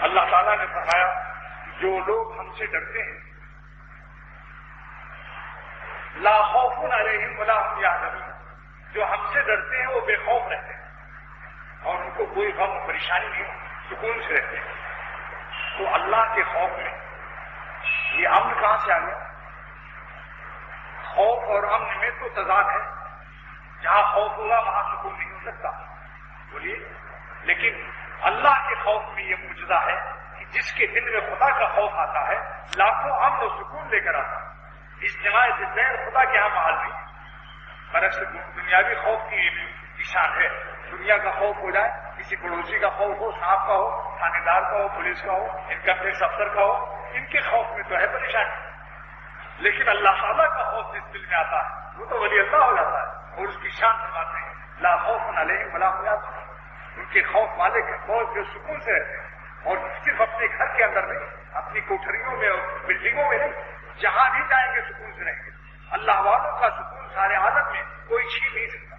اللہ تعالیٰ نے فرمایا جو لوگ ہم سے ڈرتے ہیں لا خوف علیہم ولا هم یحزنون، جو ہم سے ڈرتے ہیں وہ بے خوف رہتے ہیں اور ان کو کوئی غم و پریشانی نہیں، سکون سے رہتے ہیں۔ تو اللہ کے خوف میں یہ امن کہاں سے آ گیا؟ خوف اور امن میں تو تضاد ہے، جہاں خوف ہوگا وہاں سکون نہیں ہو سکتا، بولیے۔ لیکن اللہ کے خوف میں یہ معجزہ ہے کہ جس کے دل میں خدا کا خوف آتا ہے لاکھوں امن و سکون لے کر آتا ہے۔ اجتماع سے بغیر خدا کے یہاں محل نہیں، برعکس دنیاوی خوف کی نشان ہے۔ دنیا کا خوف ہو جائے، کسی پڑوسی کا خوف ہو، صاحب کا ہو، تھانے دار کا ہو، پولیس کا ہو، انکم ٹیکس افسر کا ہو، ان کے خوف میں تو ہے پریشانی، لیکن اللہ تعالیٰ کا خوف جس دل میں آتا ہے وہ تو ولی اللہ ہو جاتا ہے اور اس کی شان فرماتے ہیں لا خوف علیہم ولا هم یحزنون، ان کے خوف مالک ہے، خوف جو سکون سے رہتے ہیں اور صرف اپنے گھر کے اندر نہیں، اپنی کوٹھریوں میں اور بلڈنگوں میں نہیں، جہاں بھی جائیں گے سکون سے رہیں گے۔ اللہ والوں کا سکون سارے عالم میں کوئی چھین نہیں سکتا۔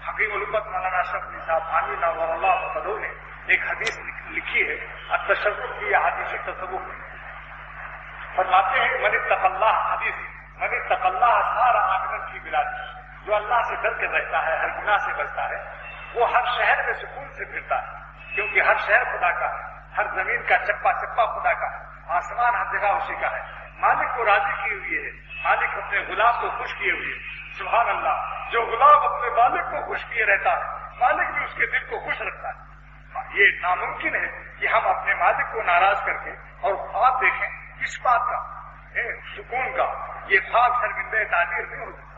حکیم الامت مولانا اشرف علی صاحب حامی نور اللہ فضلہ نے ایک حدیث لکھی ہے التشبث کی حدیث تصوف میں، فرماتے ہیں من اتق اللہ، حدیث من اتق اللہ صار آمنا فی بلادہ، جو اللہ سے ڈر کے رہتا ہے، ہر گناہ سے بچتا ہے، وہ ہر شہر میں سکون سے پھرتا ہے، کیونکہ ہر شہر خدا کا ہے، ہر زمین کا چپا چپا خدا کا ہے، آسمان ہر جگہ اسی کا ہے، مالک کو راضی کیے ہوئے ہے، مالک اپنے غلام کو خوش کیے ہوئے، سبحان اللہ، جو غلام اپنے مالک کو خوش کیے رہتا ہے مالک بھی اس کے دل کو خوش رکھتا ہے۔ یہ ناممکن ہے کہ ہم اپنے مالک کو ناراض کر کے اور خواب دیکھیں، کس بات کا؟ سکون کا۔ یہ خواب شرمندہ تعبیر نہیں ہوتا،